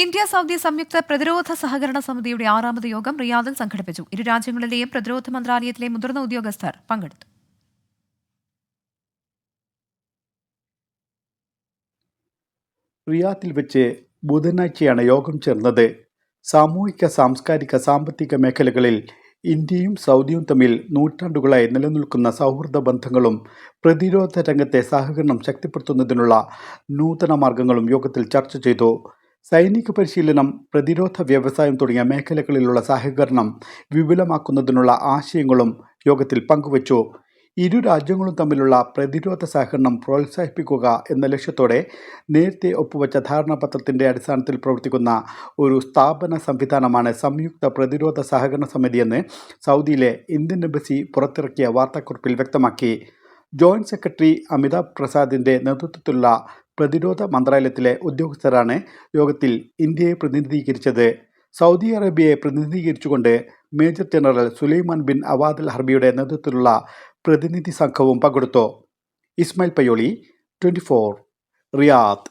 India Saudi സംയുക്ത പ്രതിരോധ സഹകരണ സമിതിയുടെ 6ാമത് യോഗം റിയാദിൽ സംഘടിപ്പിച്ചു. ഇരു രാജ്യങ്ങളിലെയും പ്രതിരോധ മന്ത്രാലയത്തിലെ മുതിർന്ന ഉദ്യോഗസ്ഥർ പങ്കെടുത്തു. റിയാദിൽ വെച്ച് ബുധനാഴ്ചയാണ് യോഗം ചേർന്നത്. സാമൂഹിക, സാംസ്കാരിക, സാമ്പത്തിക മേഖലകളിൽ ഇന്ത്യയും സൗദിയും തമ്മിൽ നൂറ്റാണ്ടുകളായി നിലനിൽക്കുന്ന സൗഹൃദ ബന്ധങ്ങളും പ്രതിരോധ രംഗത്തെ സഹകരണം ശക്തിപ്പെടുത്തുന്നതിനുള്ള നൂതന മാർഗങ്ങളും യോഗത്തിൽ ചർച്ച ചെയ്തു. സൈനിക പരിശീലനം, പ്രതിരോധ വ്യവസായം തുടങ്ങിയ മേഖലകളിലുള്ള സഹകരണം വിപുലമാക്കുന്നതിനുള്ള ആശയങ്ങളും യോഗത്തിൽ പങ്കുവച്ചു. ഇരു രാജ്യങ്ങളും തമ്മിലുള്ള പ്രതിരോധ സഹകരണം പ്രോത്സാഹിപ്പിക്കുക എന്ന ലക്ഷ്യത്തോടെ നേരത്തെ ഒപ്പുവെച്ച ധാരണാപത്രത്തിൻ്റെ അടിസ്ഥാനത്തിൽ പ്രവർത്തിക്കുന്ന ഒരു സ്ഥാപന സംവിധാനമാണ് സംയുക്ത പ്രതിരോധ സഹകരണ സമിതിയെന്ന് സൗദിയിലെ ഇന്ത്യൻ എംബസി പുറത്തിറക്കിയ വാർത്താക്കുറിപ്പിൽ വ്യക്തമാക്കി. ജോയിന്റ് സെക്രട്ടറി അമിതാഭ് പ്രസാദിൻ്റെ നേതൃത്വത്തിലുള്ള പ്രതിരോധ മന്ത്രാലയത്തിലെ ഉദ്യോഗസ്ഥരാണ് യോഗത്തിൽ ഇന്ത്യയെ പ്രതിനിധീകരിച്ചത്. സൗദി അറേബ്യയെ പ്രതിനിധീകരിച്ചുകൊണ്ട് major general Sulaiman bin Awad al ഹർബിയുടെ നേതൃത്വത്തിലുള്ള പ്രതിനിധി സംഘവും പങ്കെടുത്തു. ഇസ്മായിൽ പയ്യോളി, 24, റിയാദ്.